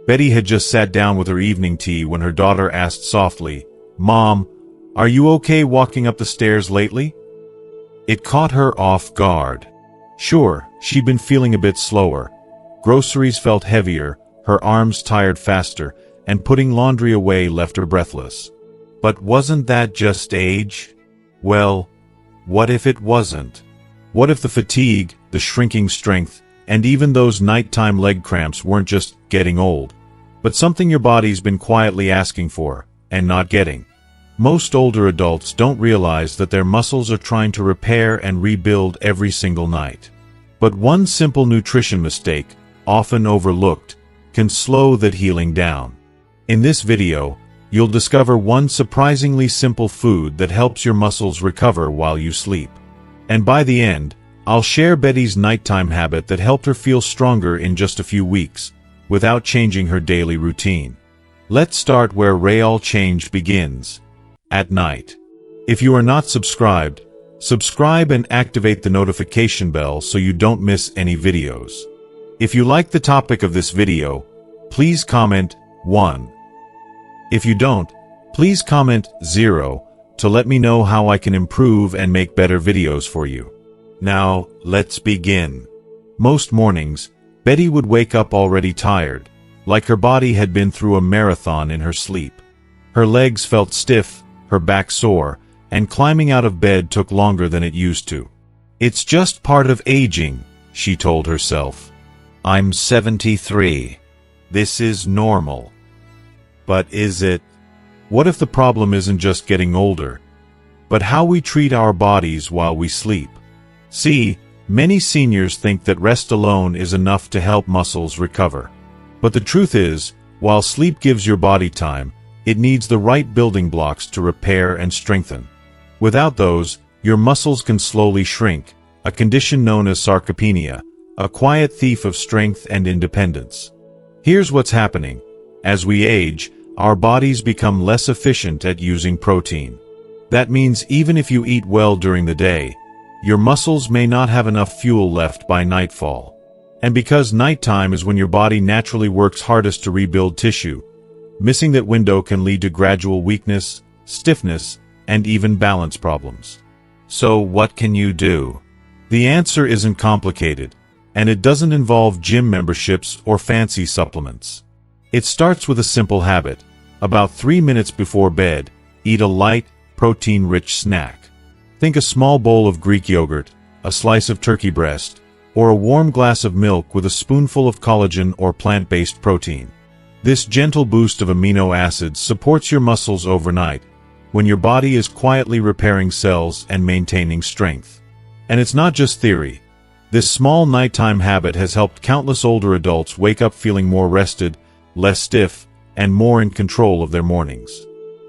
Betty had just sat down with her evening tea when her daughter asked softly, "Mom, are you okay walking up the stairs lately?" It caught her off guard. Sure, she'd been feeling a bit slower. Groceries felt heavier, her arms tired faster, and putting laundry away left her breathless. But wasn't that just age? Well, what if it wasn't? What if the fatigue, the shrinking strength, and even those nighttime leg cramps weren't just getting old, but something your body's been quietly asking for, and not getting? Most older adults don't realize that their muscles are trying to repair and rebuild every single night. But one simple nutrition mistake, often overlooked, can slow that healing down. In this video, you'll discover one surprisingly simple food that helps your muscles recover while you sleep. And by the end, I'll share Betty's nighttime habit that helped her feel stronger in just a few weeks, without changing her daily routine. Let's start where all change begins. At night. If you are not subscribed, subscribe and activate the notification bell so you don't miss any videos. If you like the topic of this video, please comment 1. If you don't, please comment 0 to let me know how I can improve and make better videos for you. Now, let's begin. Most mornings, Betty would wake up already tired, like her body had been through a marathon in her sleep. Her legs felt stiff, her back sore, and climbing out of bed took longer than it used to. "It's just part of aging," she told herself. "I'm 73. This is normal." But is it? What if the problem isn't just getting older, but how we treat our bodies while we sleep? See, many seniors think that rest alone is enough to help muscles recover. But the truth is, while sleep gives your body time, it needs the right building blocks to repair and strengthen. Without those, your muscles can slowly shrink, a condition known as sarcopenia, a quiet thief of strength and independence. Here's what's happening. As we age, our bodies become less efficient at using protein. That means even if you eat well during the day, your muscles may not have enough fuel left by nightfall. And because nighttime is when your body naturally works hardest to rebuild tissue, missing that window can lead to gradual weakness, stiffness, and even balance problems. So what can you do? The answer isn't complicated, and it doesn't involve gym memberships or fancy supplements. It starts with a simple habit. About 3 minutes before bed, eat a light, protein-rich snack. Think a small bowl of Greek yogurt, a slice of turkey breast, or a warm glass of milk with a spoonful of collagen or plant-based protein. This gentle boost of amino acids supports your muscles overnight, when your body is quietly repairing cells and maintaining strength. And it's not just theory. This small nighttime habit has helped countless older adults wake up feeling more rested, less stiff, and more in control of their mornings.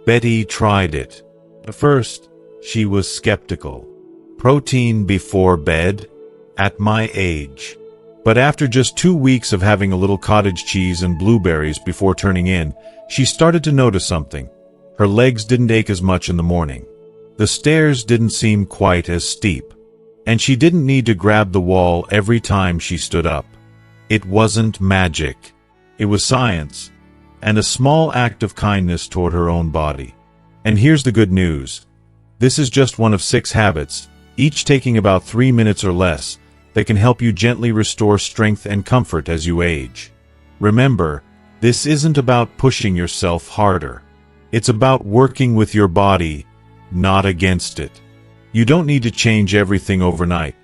Betty tried it. At first, she was skeptical. Protein before bed? At my age? But after just 2 weeks of having a little cottage cheese and blueberries before turning in, she started to notice something. Her legs didn't ache as much in the morning. The stairs didn't seem quite as steep. And she didn't need to grab the wall every time she stood up. It wasn't magic. It was science, and a small act of kindness toward her own body. And here's the good news. This is just one of 6 habits, each taking about 3 minutes or less, that can help you gently restore strength and comfort as you age. Remember, this isn't about pushing yourself harder. It's about working with your body, not against it. You don't need to change everything overnight.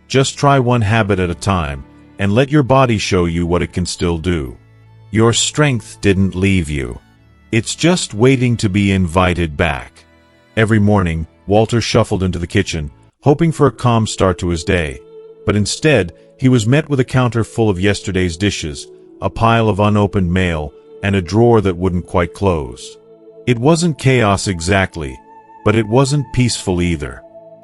Just try one habit at a time, and let your body show you what it can still do. Your strength didn't leave you. It's just waiting to be invited back. Every morning, Walter shuffled into the kitchen, hoping for a calm start to his day. But instead, he was met with a counter full of yesterday's dishes, a pile of unopened mail, and a drawer that wouldn't quite close. It wasn't chaos exactly, but it wasn't peaceful either.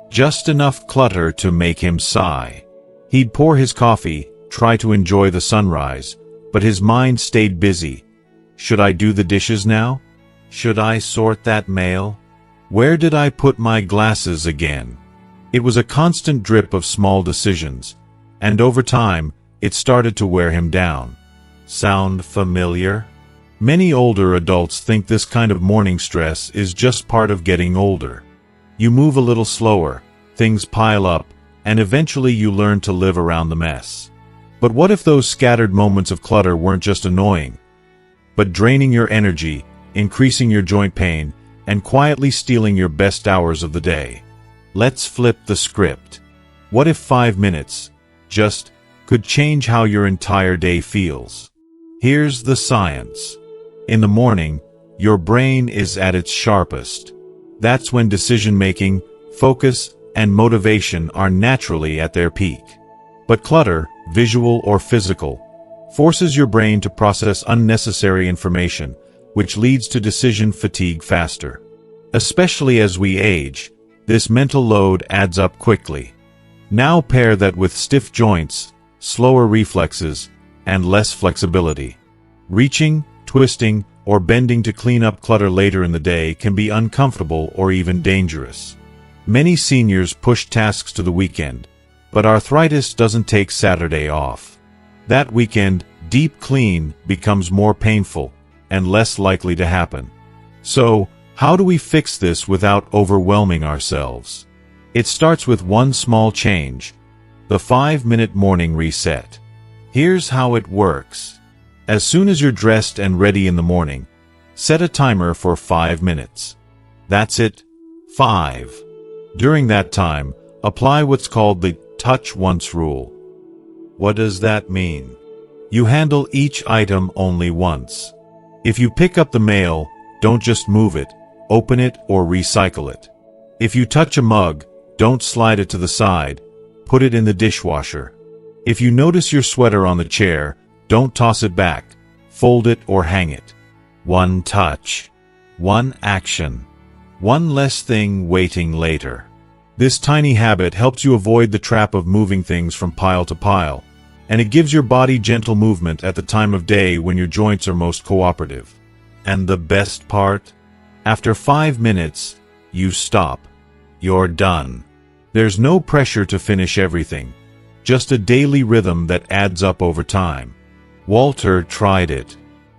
Just enough clutter to make him sigh. He'd pour his coffee, try to enjoy the sunrise, but his mind stayed busy. Should I do the dishes now? Should I sort that mail? Where did I put my glasses again? It was a constant drip of small decisions, and over time, it started to wear him down. Sound familiar? Many older adults think this kind of morning stress is just part of getting older. You move a little slower, things pile up, and eventually you learn to live around the mess. But what if those scattered moments of clutter weren't just annoying, but draining your energy, increasing your joint pain, and quietly stealing your best hours of the day? Let's flip the script. What if 5 minutes, just, could change how your entire day feels? Here's the science. In the morning, your brain is at its sharpest. That's when decision-making, focus, and motivation are naturally at their peak. But clutter, visual or physical, forces your brain to process unnecessary information, which leads to decision fatigue faster. Especially as we age, this mental load adds up quickly. Now pair that with stiff joints, slower reflexes, and less flexibility. Reaching, twisting, or bending to clean up clutter later in the day can be uncomfortable or even dangerous. Many seniors push tasks to the weekend, but arthritis doesn't take Saturday off. That weekend, deep clean becomes more painful and less likely to happen. So, how do we fix this without overwhelming ourselves? It starts with one small change: the 5-minute morning reset. Here's how it works. As soon as you're dressed and ready in the morning, set a timer for 5 minutes. That's it. 5. During that time, apply what's called the touch once rule. What does that mean? You handle each item only once. If you pick up the mail, don't just move it, open it or recycle it. If you touch a mug, don't slide it to the side, put it in the dishwasher. If you notice your sweater on the chair, don't toss it back, fold it or hang it. One touch. One action. One less thing waiting later. This tiny habit helps you avoid the trap of moving things from pile to pile, and it gives your body gentle movement at the time of day when your joints are most cooperative. And the best part? After 5 minutes, you stop. You're done. There's no pressure to finish everything, just a daily rhythm that adds up over time. Walter tried it.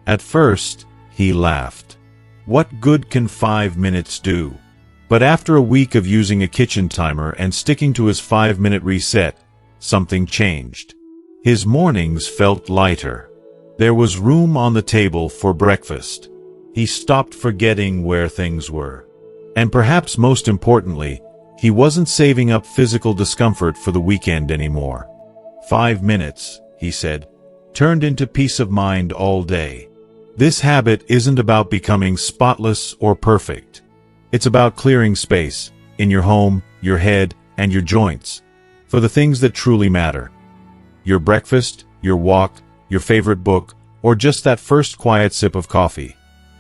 At first, he laughed. What good can 5 minutes do? But after a week of using a kitchen timer and sticking to his 5-minute reset, something changed. His mornings felt lighter. There was room on the table for breakfast. He stopped forgetting where things were. And perhaps most importantly, he wasn't saving up physical discomfort for the weekend anymore. 5 minutes, he said, turned into peace of mind all day. This habit isn't about becoming spotless or perfect. It's about clearing space, in your home, your head, and your joints, for the things that truly matter. Your breakfast, your walk, your favorite book, or just that first quiet sip of coffee.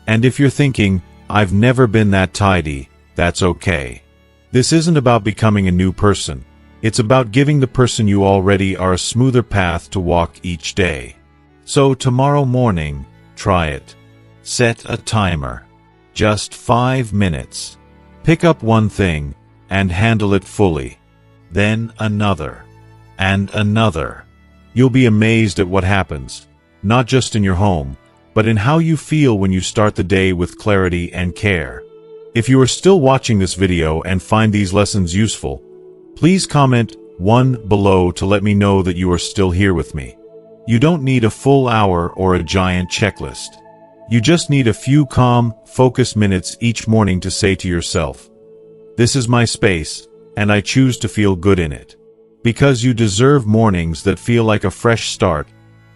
And if you're thinking, I've never been that tidy, that's okay. This isn't about becoming a new person. It's about giving the person you already are a smoother path to walk each day. So tomorrow morning, try it. Set a timer. Just 5 minutes. Pick up one thing and handle it fully. Then another. And another. You'll be amazed at what happens, not just in your home, but in how you feel when you start the day with clarity and care. If you are still watching this video and find these lessons useful, please comment 1 below to let me know that you are still here with me. You don't need a full hour or a giant checklist. You just need a few calm, focused minutes each morning to say to yourself, "This is my space, and I choose to feel good in it." Because you deserve mornings that feel like a fresh start,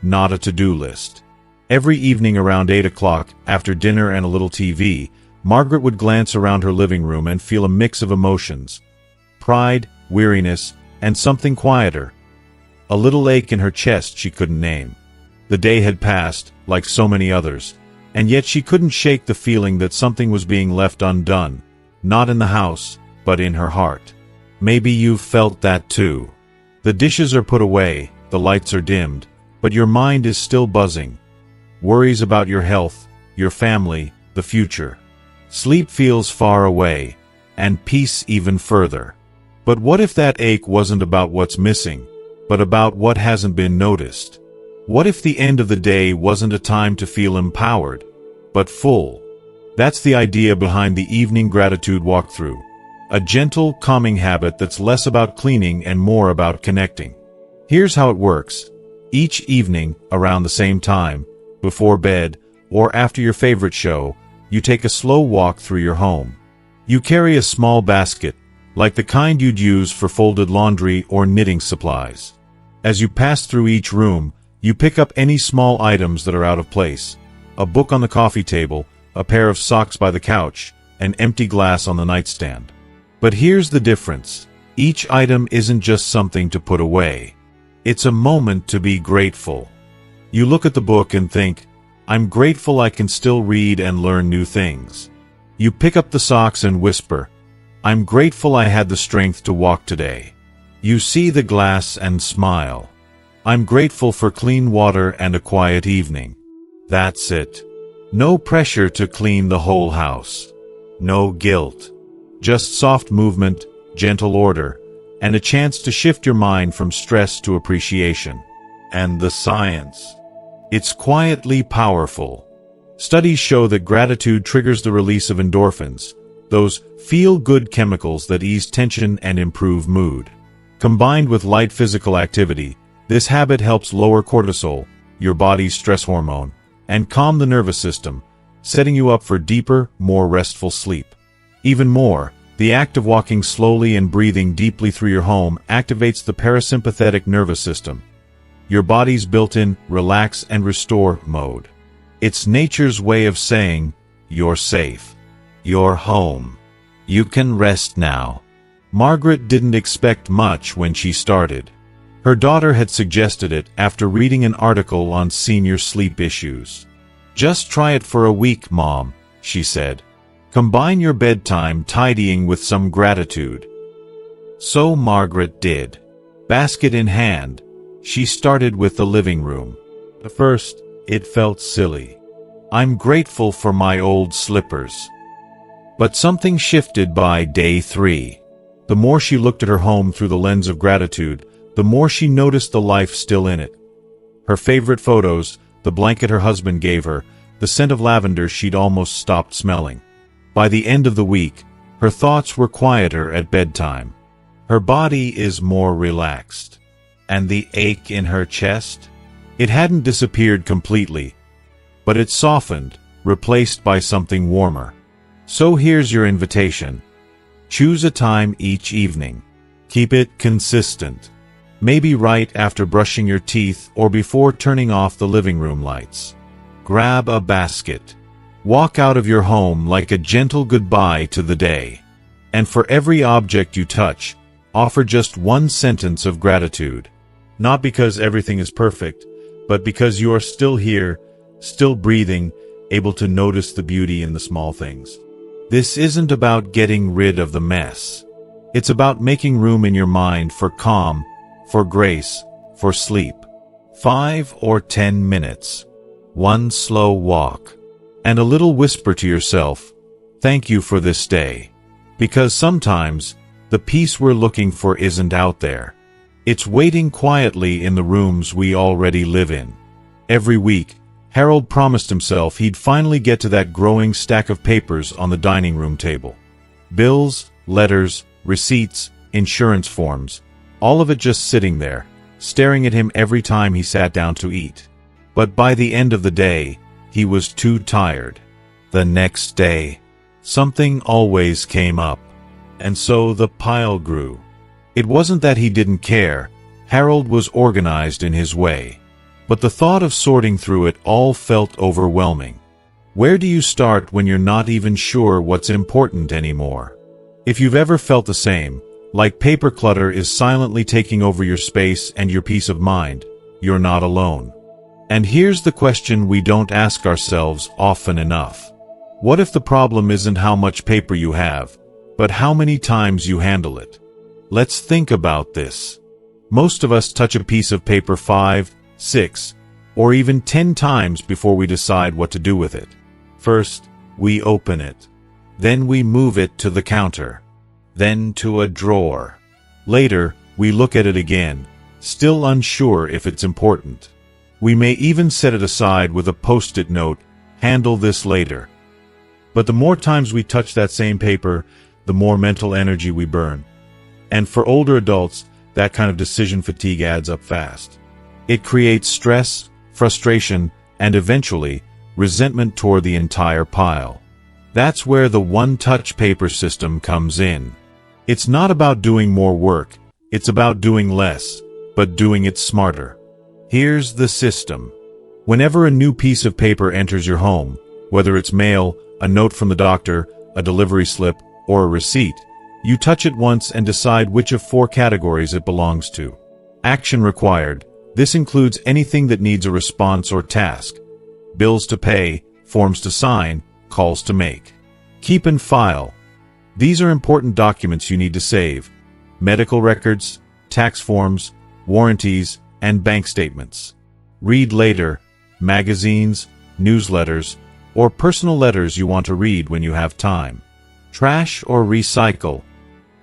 not a to-do list. Every evening around 8 o'clock, after dinner and a little TV, Margaret would glance around her living room and feel a mix of emotions. Pride, weariness, and something quieter. A little ache in her chest she couldn't name. The day had passed, like so many others, and yet she couldn't shake the feeling that something was being left undone, not in the house, but in her heart. Maybe you've felt that too. The dishes are put away, the lights are dimmed, but your mind is still buzzing. Worries about your health, your family, the future. Sleep feels far away, and peace even further. But what if that ache wasn't about what's missing, but about what hasn't been noticed? What if the end of the day wasn't a time to feel empowered, but full? That's the idea behind the evening gratitude walkthrough. A gentle, calming habit that's less about cleaning and more about connecting. Here's how it works. Each evening, around the same time, before bed, or after your favorite show, you take a slow walk through your home. You carry a small basket, like the kind you'd use for folded laundry or knitting supplies. As you pass through each room, you pick up any small items that are out of place. A book on the coffee table, a pair of socks by the couch, an empty glass on the nightstand. But here's the difference. Each item isn't just something to put away. It's a moment to be grateful. You look at the book and think, I'm grateful I can still read and learn new things. You pick up the socks and whisper, I'm grateful I had the strength to walk today. You see the glass and smile. I'm grateful for clean water and a quiet evening. That's it. No pressure to clean the whole house. No guilt. Just soft movement, gentle order, and a chance to shift your mind from stress to appreciation. And the science. It's quietly powerful. Studies show that gratitude triggers the release of endorphins, those feel-good chemicals that ease tension and improve mood. Combined with light physical activity, this habit helps lower cortisol, your body's stress hormone, and calm the nervous system, setting you up for deeper, more restful sleep. Even more, the act of walking slowly and breathing deeply through your home activates the parasympathetic nervous system, your body's built-in relax and restore mode. It's nature's way of saying, you're safe. You're home. You can rest now. Margaret didn't expect much when she started. Her daughter had suggested it after reading an article on senior sleep issues. Just try it for a week, Mom, she said. Combine your bedtime tidying with some gratitude. So Margaret did. Basket in hand, she started with the living room. At first, it felt silly. I'm grateful for my old slippers. But something shifted by day 3. The more she looked at her home through the lens of gratitude, the more she noticed the life still in it. Her favorite photos, the blanket her husband gave her, the scent of lavender she'd almost stopped smelling. By the end of the week, her thoughts were quieter at bedtime. Her body is more relaxed. And the ache in her chest? It hadn't disappeared completely, but it softened, replaced by something warmer. So here's your invitation. Choose a time each evening. Keep it consistent. Maybe right after brushing your teeth or before turning off the living room lights. Grab a basket. Walk out of your home like a gentle goodbye to the day. And for every object you touch, offer just one sentence of gratitude. Not because everything is perfect, but because you are still here, still breathing, able to notice the beauty in the small things. This isn't about getting rid of the mess. It's about making room in your mind for calm, for grace, for sleep. 5 or 10 minutes. One slow walk. And a little whisper to yourself, thank you for this day. Because sometimes, the peace we're looking for isn't out there. It's waiting quietly in the rooms we already live in. Every week, Harold promised himself he'd finally get to that growing stack of papers on the dining room table. Bills, letters, receipts, insurance forms, all of it just sitting there, staring at him every time he sat down to eat. But by the end of the day, he was too tired. The next day, something always came up, and so the pile grew. It wasn't that he didn't care. Harold was organized in his way. But the thought of sorting through it all felt overwhelming. Where do you start when you're not even sure what's important anymore? If you've ever felt the same, like paper clutter is silently taking over your space and your peace of mind, you're not alone. And here's the question we don't ask ourselves often enough. What if the problem isn't how much paper you have, but how many times you handle it? Let's think about this. Most of us touch a piece of paper 5, 6, or even 10 times before we decide what to do with it. First, we open it. Then we move it to the counter. Then to a drawer. Later, we look at it again, still unsure if it's important. We may even set it aside with a post-it note, "Handle this later." But the more times we touch that same paper, the more mental energy we burn. And for older adults, that kind of decision fatigue adds up fast. It creates stress, frustration, and eventually, resentment toward the entire pile. That's where the one-touch paper system comes in. It's not about doing more work, it's about doing less, but doing it smarter. Here's the system. Whenever a new piece of paper enters your home, whether it's mail, a note from the doctor, a delivery slip, or a receipt, you touch it once and decide which of 4 categories it belongs to. Action required. This includes anything that needs a response or task. Bills to pay, forms to sign, calls to make. Keep and file. These are important documents you need to save. Medical records, tax forms, warranties, and bank statements. Read later. Magazines, newsletters, or personal letters you want to read when you have time. Trash or recycle.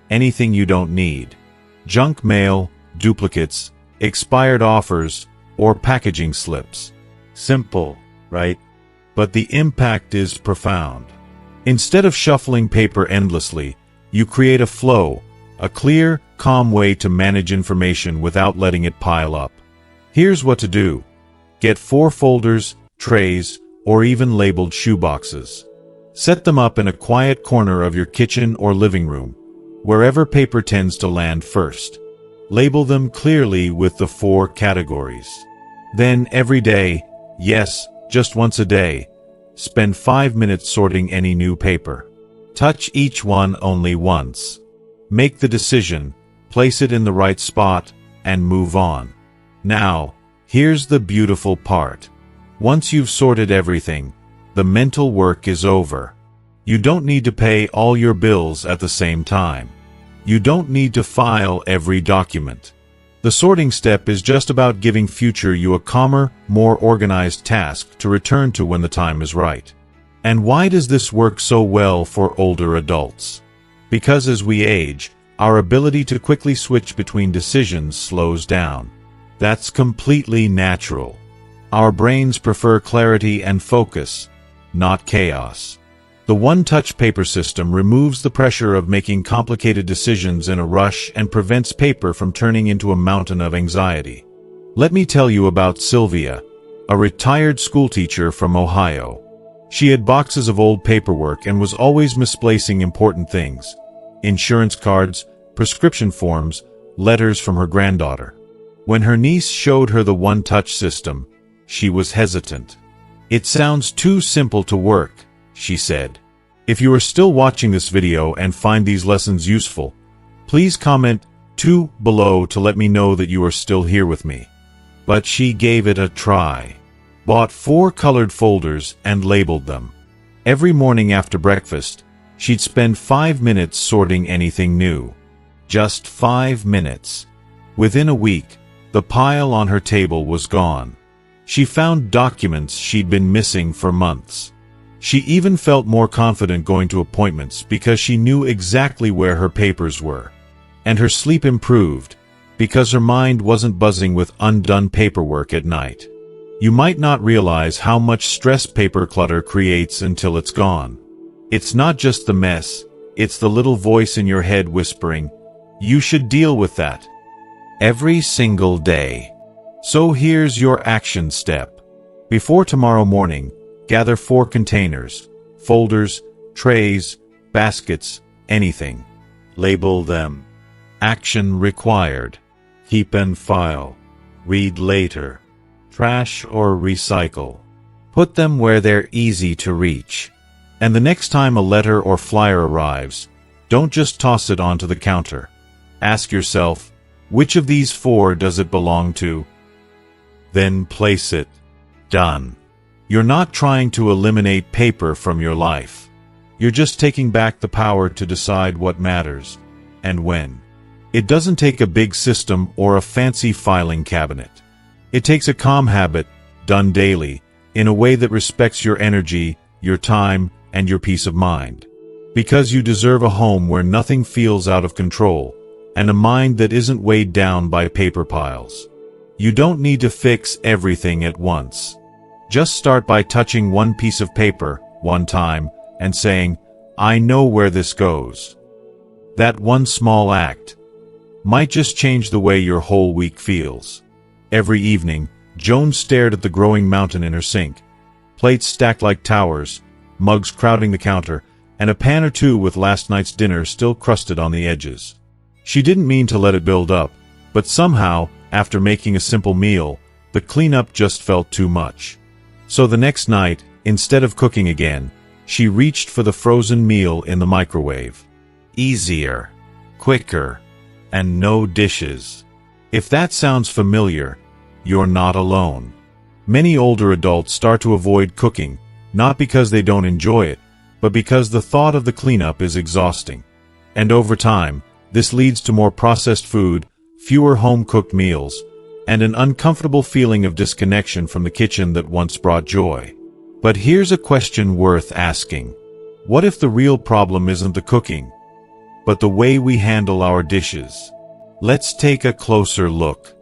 Anything you don't need. Junk mail, duplicates, expired offers, or packaging slips. Simple, right? But the impact is profound. Instead of shuffling paper endlessly, you create a flow, a clear, calm way to manage information without letting it pile up. Here's what to do. Get 4 folders, trays, or even labeled shoeboxes. Set them up in a quiet corner of your kitchen or living room, wherever paper tends to land first. Label them clearly with the 4 categories. Then every day, yes, just once a day, spend 5 minutes sorting any new paper. Touch each one only once. Make the decision, place it in the right spot, and move on. Now, here's the beautiful part. Once you've sorted everything, the mental work is over. You don't need to pay all your bills at the same time. You don't need to file every document. The sorting step is just about giving future you a calmer, more organized task to return to when the time is right. And why does this work so well for older adults? Because as we age, our ability to quickly switch between decisions slows down. That's completely natural. Our brains prefer clarity and focus, not chaos. The one-touch paper system removes the pressure of making complicated decisions in a rush and prevents paper from turning into a mountain of anxiety. Let me tell you about Sylvia, a retired schoolteacher from Ohio. She had boxes of old paperwork and was always misplacing important things: insurance cards, prescription forms, letters from her granddaughter. When her niece showed her the one-touch system, she was hesitant. "It sounds too simple to work," she said. If you are still watching this video and find these lessons useful, please comment 2 below to let me know that you are still here with me. But she gave it a try. Bought 4 colored folders and labeled them. Every morning after breakfast, she'd spend 5 minutes sorting anything new. Just 5 minutes. Within a week, the pile on her table was gone. She found documents she'd been missing for months. She even felt more confident going to appointments because she knew exactly where her papers were. And her sleep improved because her mind wasn't buzzing with undone paperwork at night. You might not realize how much stress paper clutter creates until it's gone. It's not just the mess, it's the little voice in your head whispering, "You should deal with that," every single day. So here's your action step. Before tomorrow morning, gather 4 containers, folders, trays, baskets, anything. Label them. Action required. Keep and file. Read later. Trash or recycle. Put them where they're easy to reach. And the next time a letter or flyer arrives, don't just toss it onto the counter. Ask yourself, which of these 4 does it belong to? Then place it. Done. You're not trying to eliminate paper from your life. You're just taking back the power to decide what matters, and when. It doesn't take a big system or a fancy filing cabinet. It takes a calm habit, done daily, in a way that respects your energy, your time, and your peace of mind. Because you deserve a home where nothing feels out of control, and a mind that isn't weighed down by paper piles. You don't need to fix everything at once. Just start by touching one piece of paper, one time, and saying, "I know where this goes." That one small act might just change the way your whole week feels. Every evening, Joan stared at the growing mountain in her sink. Plates stacked like towers, mugs crowding the counter, and a pan or two with last night's dinner still crusted on the edges. She didn't mean to let it build up, but somehow, after making a simple meal, the cleanup just felt too much. So the next night, instead of cooking again, she reached for the frozen meal in the microwave. Easier, quicker, and no dishes. If that sounds familiar, you're not alone. Many older adults start to avoid cooking, not because they don't enjoy it, but because the thought of the cleanup is exhausting. And over time, this leads to more processed food, fewer home-cooked meals, and an uncomfortable feeling of disconnection from the kitchen that once brought joy. But here's a question worth asking. What if the real problem isn't the cooking, but the way we handle our dishes? Let's take a closer look.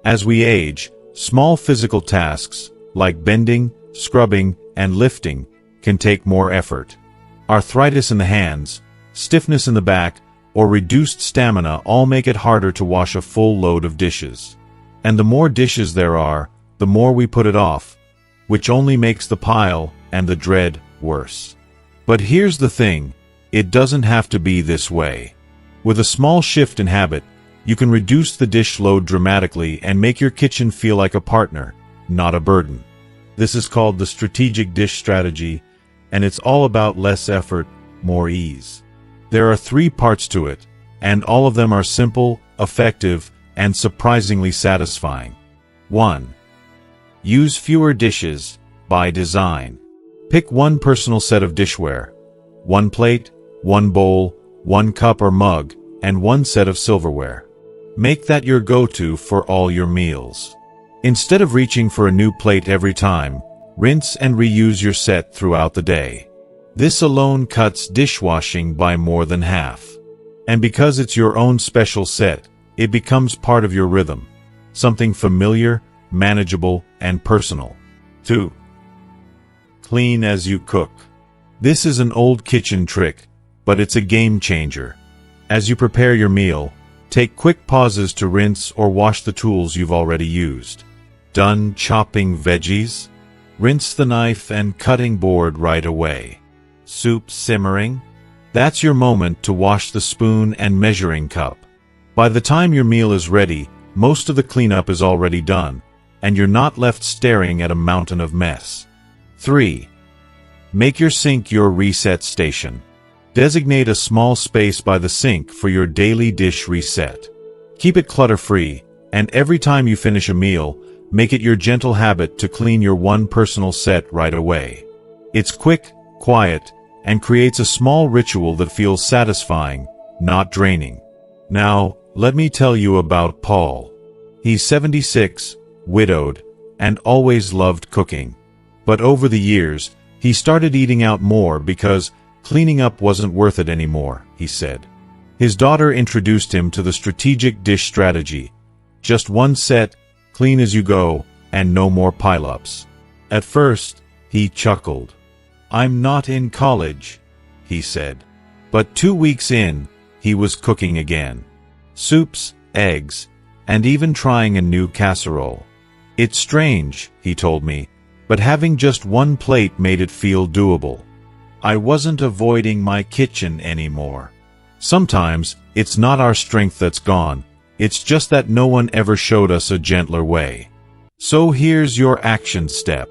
As we age, small physical tasks, like bending, scrubbing, and lifting, can take more effort. Arthritis in the hands, stiffness in the back, or reduced stamina all make it harder to wash a full load of dishes. And the more dishes there are, the more we put it off, which only makes the pile and the dread worse. But here's the thing, it doesn't have to be this way. With a small shift in habit, you can reduce the dish load dramatically and make your kitchen feel like a partner, not a burden. This is called the strategic dish strategy, and it's all about less effort, more ease. There are 3 parts to it, and all of them are simple, effective, and surprisingly satisfying. 1. Use fewer dishes by design. Pick one personal set of dishware. 1 plate, 1 bowl, 1 cup or mug, and 1 set of silverware. Make that your go-to for all your meals. Instead of reaching for a new plate every time, rinse and reuse your set throughout the day. This alone cuts dishwashing by more than half. And because it's your own special set, it becomes part of your rhythm. Something familiar, manageable, and personal. 2. Clean as you cook. This is an old kitchen trick, but it's a game changer. As you prepare your meal, take quick pauses to rinse or wash the tools you've already used. Done chopping veggies? Rinse the knife and cutting board right away. Soup simmering? That's your moment to wash the spoon and measuring cup. By the time your meal is ready, most of the cleanup is already done, and you're not left staring at a mountain of mess. 3. Make your sink your reset station. Designate a small space by the sink for your daily dish reset. Keep it clutter-free, and every time you finish a meal, make it your gentle habit to clean your one personal set right away. It's quick, quiet, and creates a small ritual that feels satisfying, not draining. Now, let me tell you about Paul. He's 76, widowed, and always loved cooking. But over the years, he started eating out more because cleaning up wasn't worth it anymore, he said. His daughter introduced him to the strategic dish strategy. Just one set, clean as you go, and no more pile-ups. At first, he chuckled. "I'm not in college," he said. But 2 weeks in, he was cooking again. Soups, eggs, and even trying a new casserole. "It's strange," he told me, but having just one plate made it feel doable. I wasn't avoiding my kitchen anymore. Sometimes, it's not our strength that's gone, it's just that no one ever showed us a gentler way. So here's your action step.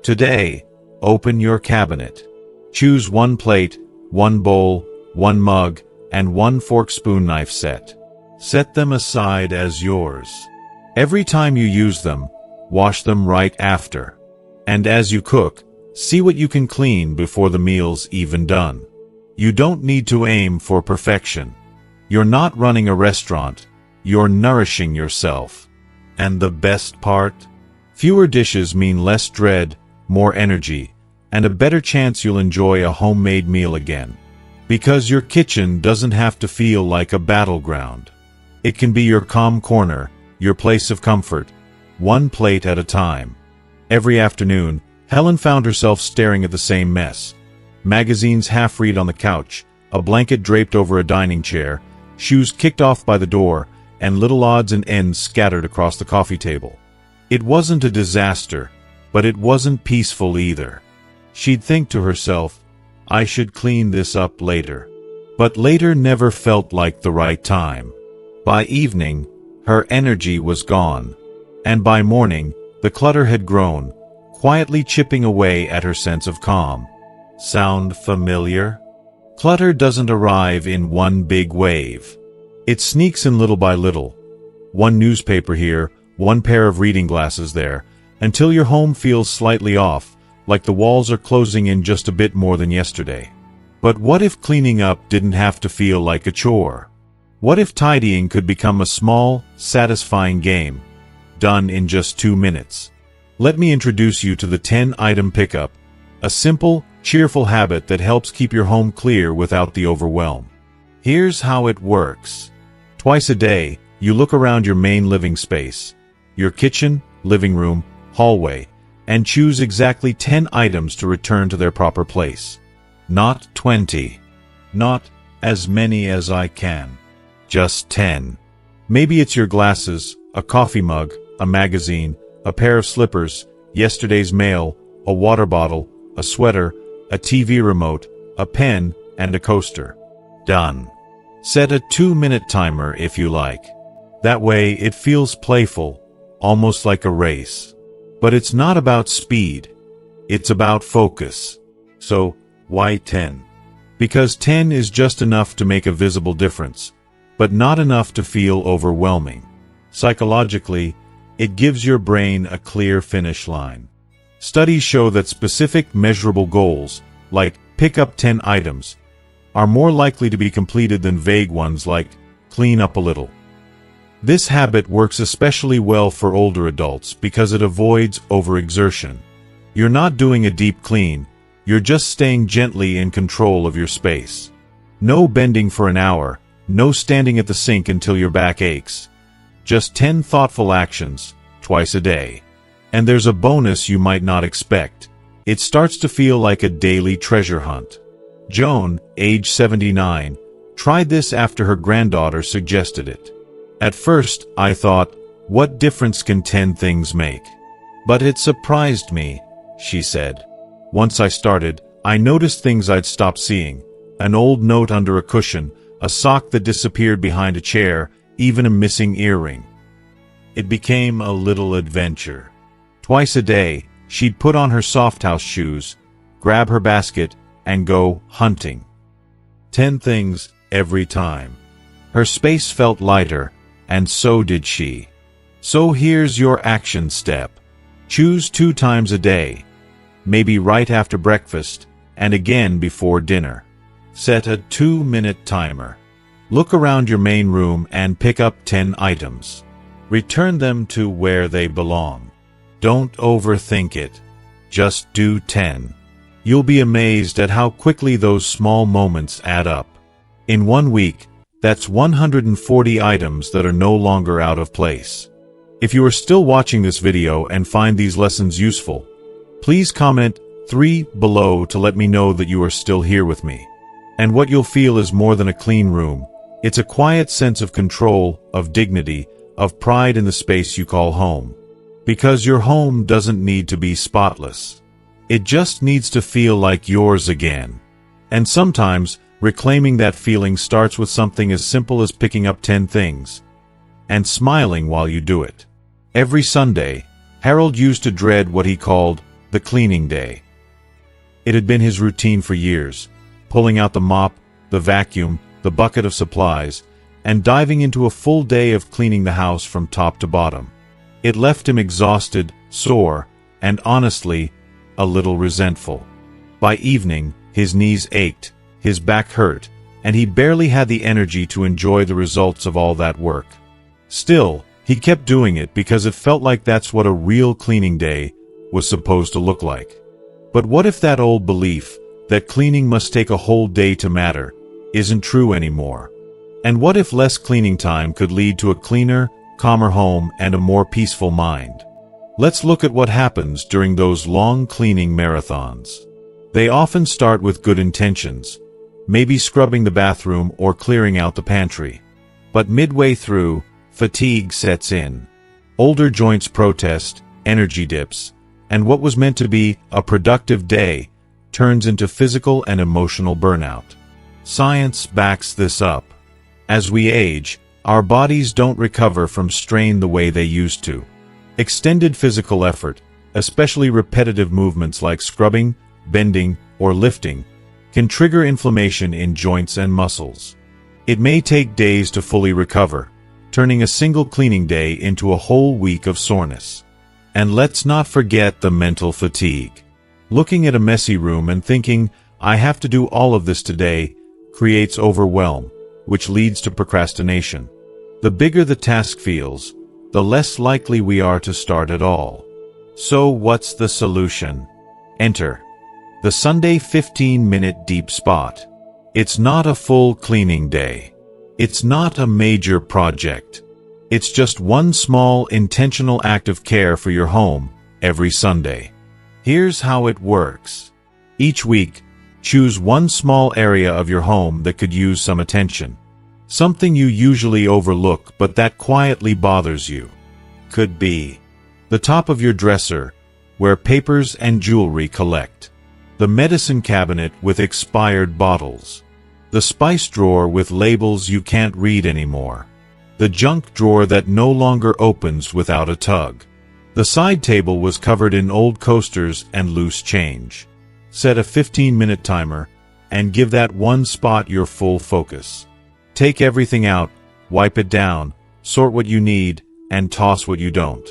Today, open your cabinet. Choose 1 plate, 1 bowl, 1 mug, and 1 fork spoon knife set. Set them aside as yours. Every time you use them, wash them right after. And as you cook, see what you can clean before the meal's even done. You don't need to aim for perfection. You're not running a restaurant, you're nourishing yourself. And the best part? Fewer dishes mean less dread, more energy, and a better chance you'll enjoy a homemade meal again. Because your kitchen doesn't have to feel like a battleground. It can be your calm corner, your place of comfort, one plate at a time. Every afternoon, Helen found herself staring at the same mess. Magazines half-read on the couch, a blanket draped over a dining chair, shoes kicked off by the door, and little odds and ends scattered across the coffee table. It wasn't a disaster, but it wasn't peaceful either. She'd think to herself, I should clean this up later. But later never felt like the right time. By evening, her energy was gone. And by morning, the clutter had grown, quietly chipping away at her sense of calm. Sound familiar? Clutter doesn't arrive in one big wave. It sneaks in little by little. One newspaper here, one pair of reading glasses there, until your home feels slightly off, like the walls are closing in just a bit more than yesterday. But what if cleaning up didn't have to feel like a chore? What if tidying could become a small, satisfying game, done in just 2 minutes? Let me introduce you to the 10-item pickup, a simple, cheerful habit that helps keep your home clear without the overwhelm. Here's how it works. Twice a day, you look around your main living space, your kitchen, living room, hallway, and choose exactly 10 items to return to their proper place. Not 20. Not as many as I can. Just 10. Maybe it's your glasses, a coffee mug, a magazine, a pair of slippers, yesterday's mail, a water bottle, a sweater, a TV remote, a pen, and a coaster. Done. Set a 2-minute timer if you like. That way it feels playful, almost like a race. But it's not about speed. It's about focus. So, why 10? Because 10 is just enough to make a visible difference, but not enough to feel overwhelming. Psychologically, it gives your brain a clear finish line. Studies show that specific measurable goals, like pick up 10 items, are more likely to be completed than vague ones like clean up a little. This habit works especially well for older adults because it avoids overexertion. You're not doing a deep clean, you're just staying gently in control of your space. No bending for an hour, no standing at the sink until your back aches. Just 10 thoughtful actions, twice a day. And there's a bonus you might not expect. It starts to feel like a daily treasure hunt. Joan, age 79, tried this after her granddaughter suggested it. At first, I thought, what difference can 10 things make? But it surprised me, she said. Once I started, I noticed things I'd stopped seeing. An old note under a cushion, a sock that disappeared behind a chair, even a missing earring. It became a little adventure. Twice a day, she'd put on her soft house shoes, grab her basket, and go hunting. 10 things every time. Her space felt lighter, and so did she. So here's your action step. Choose 2 times a day. Maybe right after breakfast, and again before dinner. Set a 2-minute timer. Look around your main room and pick up 10 items. Return them to where they belong. Don't overthink it. Just do 10. You'll be amazed at how quickly those small moments add up. In 1 week, that's 140 items that are no longer out of place. If you are still watching this video and find these lessons useful, please comment 3 below to let me know that you are still here with me. And what you'll feel is more than a clean room. It's a quiet sense of control, of dignity, of pride in the space you call home. Because your home doesn't need to be spotless. It just needs to feel like yours again. And sometimes, reclaiming that feeling starts with something as simple as picking up 10 things. And smiling while you do it. Every Sunday, Harold used to dread what he called the cleaning day. It had been his routine for years, pulling out the mop, the vacuum, the bucket of supplies, and diving into a full day of cleaning the house from top to bottom. It left him exhausted, sore, and honestly, a little resentful. By evening, his knees ached, his back hurt, and he barely had the energy to enjoy the results of all that work. Still, he kept doing it because it felt like that's what a real cleaning day was supposed to look like. But what if that old belief, that cleaning must take a whole day to matter, isn't true anymore? And what if less cleaning time could lead to a cleaner, calmer home, and a more peaceful mind. Let's look at what happens during those long cleaning marathons. They often start with good intentions, maybe scrubbing the bathroom or clearing out the pantry. But midway through, fatigue sets in. Older joints protest, energy dips, and what was meant to be a productive day turns into physical and emotional burnout. Science backs this up. As we age, our bodies don't recover from strain the way they used to. Extended physical effort, especially repetitive movements like scrubbing, bending, or lifting, can trigger inflammation in joints and muscles. It may take days to fully recover, turning a single cleaning day into a whole week of soreness. And let's not forget the mental fatigue. Looking at a messy room and thinking, "I have to do all of this today," creates overwhelm, which leads to procrastination. The bigger the task feels, the less likely we are to start at all. So what's the solution? Enter the Sunday 15-minute deep spot. It's not a full cleaning day. It's not a major project. It's just one small, intentional act of care for your home every Sunday. Here's how it works. Each week, choose one small area of your home that could use some attention. Something you usually overlook but that quietly bothers you. Could be the top of your dresser, where papers and jewelry collect. The medicine cabinet with expired bottles. The spice drawer with labels you can't read anymore. The junk drawer that no longer opens without a tug. The side table was covered in old coasters and loose change. Set a 15-minute timer and give that one spot your full focus. Take everything out, wipe it down, sort what you need, and toss what you don't.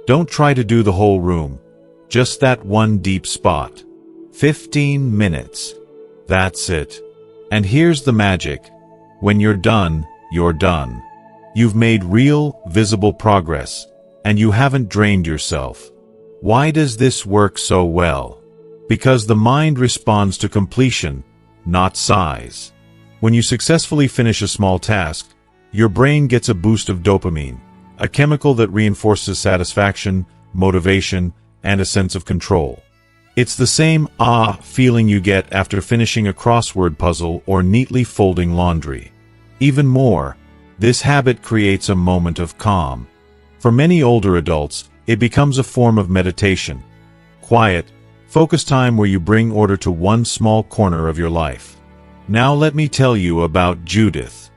Don't try to do the whole room, just that one deep spot. 15 minutes. That's it. And here's the magic. When you're done, you're done. You've made real, visible progress, and you haven't drained yourself. Why does this work so well? Because the mind responds to completion, not size. When you successfully finish a small task, your brain gets a boost of dopamine, a chemical that reinforces satisfaction, motivation, and a sense of control. It's the same feeling you get after finishing a crossword puzzle or neatly folding laundry. Even more, this habit creates a moment of calm. For many older adults, it becomes a form of meditation. Quiet, focused time where you bring order to one small corner of your life. Now let me tell you about Judith.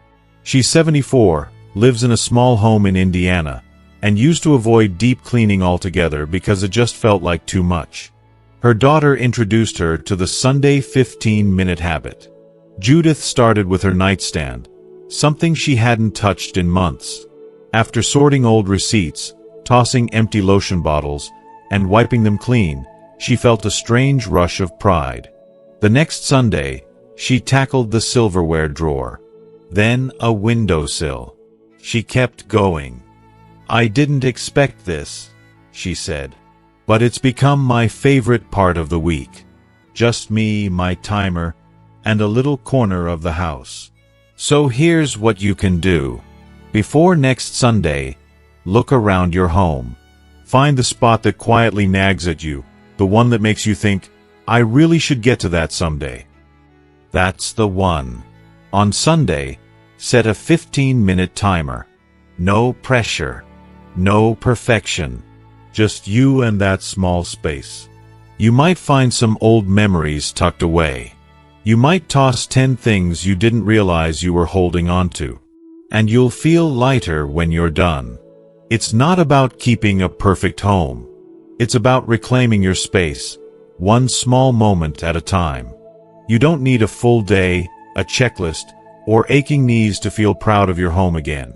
She's 74, lives in a small home in Indiana, and used to avoid deep cleaning altogether because it just felt like too much. Her daughter introduced her to the Sunday 15-minute habit. Judith started with her nightstand, something she hadn't touched in months. After sorting old receipts, tossing empty lotion bottles, and wiping them clean, she felt a strange rush of pride. The next Sunday, she tackled the silverware drawer. Then a windowsill. She kept going. "I didn't expect this," she said. "But it's become my favorite part of the week. Just me, my timer, and a little corner of the house." So here's what you can do. Before next Sunday, look around your home. Find the spot that quietly nags at you, the one that makes you think, "I really should get to that someday." That's the one. On Sunday, set a 15-minute timer. No pressure. No perfection. Just you and that small space. You might find some old memories tucked away. You might toss 10 things you didn't realize you were holding on to. And you'll feel lighter when you're done. It's not about keeping a perfect home. It's about reclaiming your space, one small moment at a time. You don't need a full day, a checklist, or aching knees to feel proud of your home again.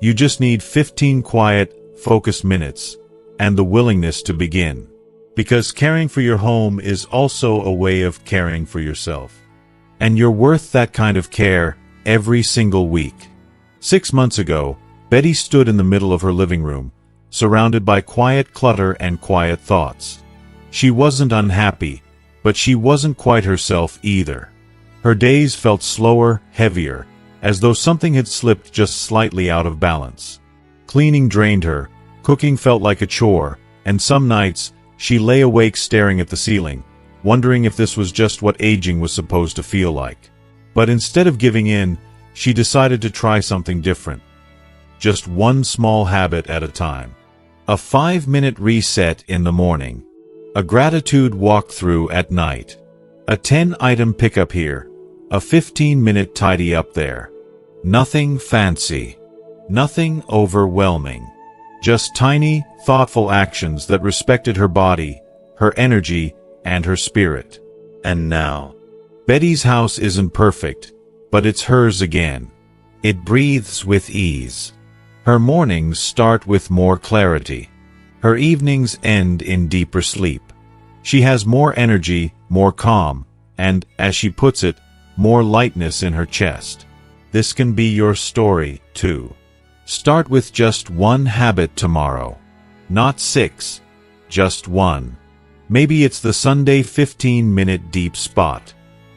You just need 15 quiet, focused minutes, and the willingness to begin. Because caring for your home is also a way of caring for yourself. And you're worth that kind of care every single week. 6 months ago, Betty stood in the middle of her living room, surrounded by quiet clutter and quiet thoughts. She wasn't unhappy, but she wasn't quite herself either. Her days felt slower, heavier, as though something had slipped just slightly out of balance. Cleaning drained her, cooking felt like a chore, and some nights, she lay awake staring at the ceiling, wondering if this was just what aging was supposed to feel like. But instead of giving in, she decided to try something different. Just one small habit at a time. A 5-minute reset in the morning. A gratitude walkthrough at night. A 10-item pickup here. A 15-minute tidy up there. Nothing fancy. Nothing overwhelming. Just tiny, thoughtful actions that respected her body, her energy, and her spirit. And now, Betty's house isn't perfect, but it's hers again. It breathes with ease. Her mornings start with more clarity. Her evenings end in deeper sleep. She has more energy, more calm, and, as she puts it, more lightness in her chest. This can be your story, too. Start with just one habit tomorrow. Not 6, just one. Maybe it's the Sunday 15-minute deep spot.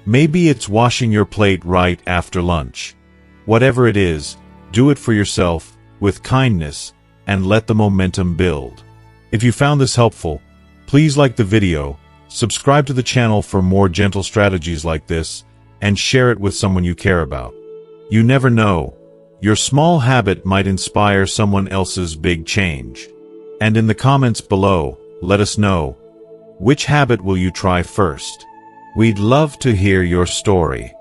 Maybe it's washing your plate right after lunch. Whatever it is, do it for yourself, with kindness, and let the momentum build. If you found this helpful, please like the video, subscribe to the channel for more gentle strategies like this, and share it with someone you care about. You never know, your small habit might inspire someone else's big change. And in the comments below, let us know, which habit will you try first? We'd love to hear your story.